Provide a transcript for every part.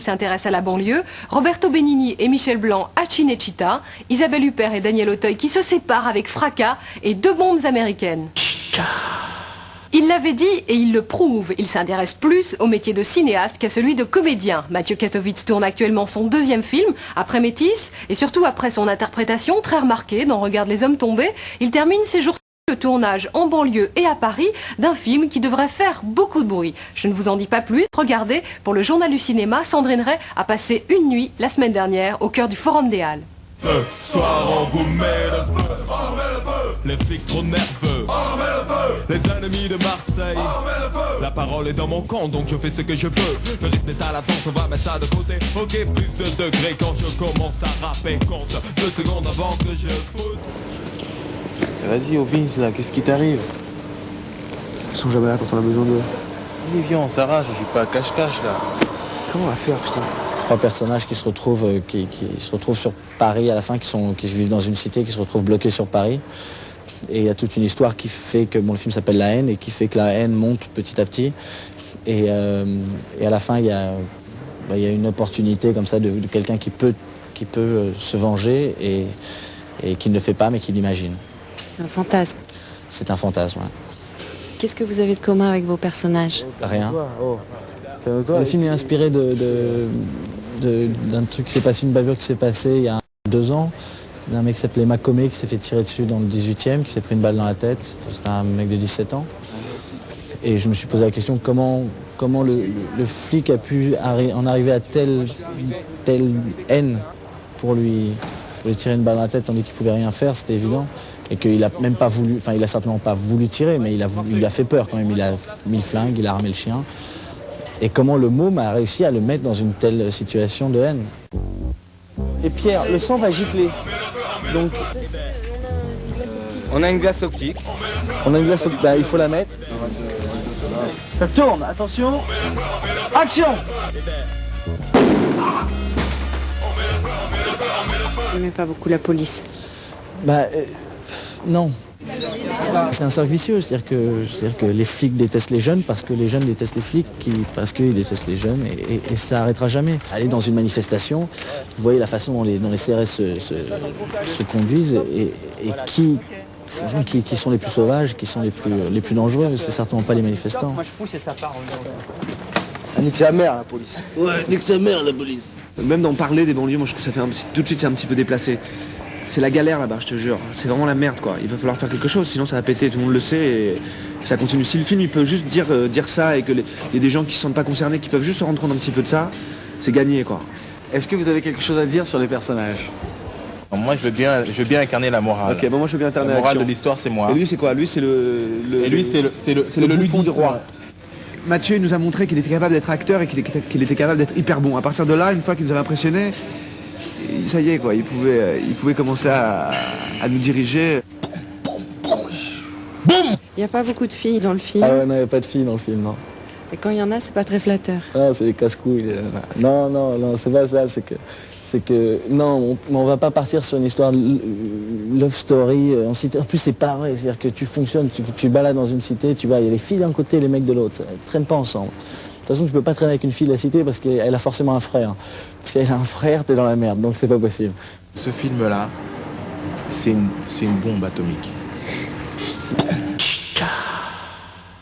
s'intéresse à la banlieue, Roberto Benigni et Michel Blanc à Cinecittà, Isabelle Huppert et Daniel Auteuil qui se séparent avec fracas et 2 bombes américaines. Il l'avait dit et il le prouve, il s'intéresse plus au métier de cinéaste qu'à celui de comédien. Mathieu Kassovitz tourne actuellement son 2e film, après Métis, et surtout après son interprétation très remarquée dans Regarde les hommes tombés, il termine ses jours le tournage en banlieue et à Paris d'un film qui devrait faire beaucoup de bruit. Je ne vous en dis pas plus. Regardez, pour le Journal du cinéma, Sandrine Ray a passé une nuit la semaine dernière au cœur du Forum des Halles. Feu, soir on vous met le feu, on met le feu. Les flics trop nerveux, on met le feu. Les ennemis de Marseille, on met le feu. La parole est dans mon camp donc je fais ce que je veux. Le rythme est à la danse, on va mettre ça de côté. Ok, plus de degrés quand je commence à rapper. Compte 2 secondes avant que je foute. Vas-y, au Vince, là, qu'est-ce qui t'arrive? Ils sont jamais là quand on a besoin d'eux. Allez, viens, on s'arrache, on joue pas à cache-cache, là. Comment on va faire, putain? 3 personnages qui se retrouvent, qui se retrouvent sur Paris à la fin, qui vivent dans une cité, qui se retrouvent bloqués sur Paris. Et il y a toute une histoire qui fait que le film s'appelle La haine et qui fait que la haine monte petit à petit. Et à la fin, il y a une opportunité comme ça de quelqu'un qui peut se venger et qui ne le fait pas mais qui l'imagine. C'est un fantasme. C'est un fantasme, ouais. Qu'est-ce que vous avez de commun avec vos personnages? Rien. Le film est inspiré d'un truc qui s'est passé, une bavure qui s'est passée il y a 2 ans, d'un mec qui s'appelait Macomé qui s'est fait tirer dessus dans le 18e, qui s'est pris une balle dans la tête. C'était un mec de 17 ans. Et je me suis posé la question comment le flic a pu en arriver à telle haine pour lui tirer une balle dans la tête tandis qu'il pouvait rien faire, c'était évident. Et qu'il a même pas voulu, enfin il a certainement pas voulu tirer, mais il lui a fait peur quand même, il a mis le flingue, il a armé le chien. Et comment le môme a réussi à le mettre dans une telle situation de haine. Et Pierre, le sang va gicler. Donc, On a une glace optique. on a une glace, bah, il faut la mettre. Ça tourne, attention. Action! Vous n'aimez pas beaucoup la police? Non. C'est un cercle vicieux, c'est-à-dire que les flics détestent les jeunes parce que les jeunes détestent les flics, parce qu'ils détestent les jeunes et ça n'arrêtera jamais. Aller dans une manifestation, vous voyez la façon dont les CRS se conduisent et qui sont les plus sauvages, qui sont les plus dangereux, c'est certainement pas les manifestants. Elle nique sa mère, la police. Ouais, nique sa mère, la police. Même d'en parler des banlieues, moi je trouve que ça fait tout de suite c'est un petit peu déplacé. C'est la galère là-bas, je te jure. C'est vraiment la merde quoi. Il va falloir faire quelque chose, sinon ça va péter, tout le monde le sait et ça continue. Si le film il peut juste dire ça et qu'il y a des gens qui se sentent pas concernés, qui peuvent juste se rendre compte un petit peu de ça, c'est gagné quoi. Est-ce que vous avez quelque chose à dire sur les personnages? Moi, je veux bien incarner la morale. Ok, bon moi je veux bien interner La morale l'action. de l'histoire, c'est moi. Et lui c'est quoi? Lui c'est Et lui, c'est le bouffon du ludisme. roi. Mathieu il nous a montré qu'il était capable d'être acteur et qu'il était capable d'être hyper bon. À partir de là, une fois qu'il nous avait impressionné, ça y est quoi, il pouvait commencer à nous diriger. Il n'y a pas beaucoup de filles dans le film. Ah ouais, non, il n'y a pas de filles dans le film, non. Et quand il y en a, c'est pas très flatteur. Ah, c'est des casse-couilles. Non, c'est pas ça, c'est que non, on va pas partir sur une histoire de love story en cité. En plus, c'est pas vrai, c'est-à-dire que tu fonctionnes, tu balades dans une cité, tu vois, il y a les filles d'un côté et les mecs de l'autre, ça ne traîne pas ensemble. De toute façon, tu peux pas traîner avec une fille de la cité parce qu'elle a forcément un frère. Si elle a un frère, t'es dans la merde, donc c'est pas possible. Ce film-là, c'est une bombe atomique.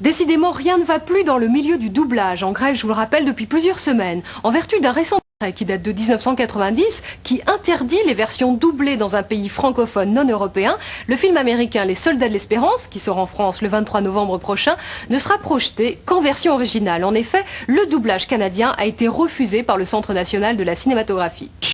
Décidément, rien ne va plus dans le milieu du doublage, en grève, je vous le rappelle, depuis plusieurs semaines, en vertu d'un récent décret qui date de 1990, qui interdit les versions doublées dans un pays francophone non européen. Le film américain Les Soldats de l'Espérance, qui sort en France le 23 novembre prochain, ne sera projeté qu'en version originale. En effet, le doublage canadien a été refusé par le Centre national de la cinématographie.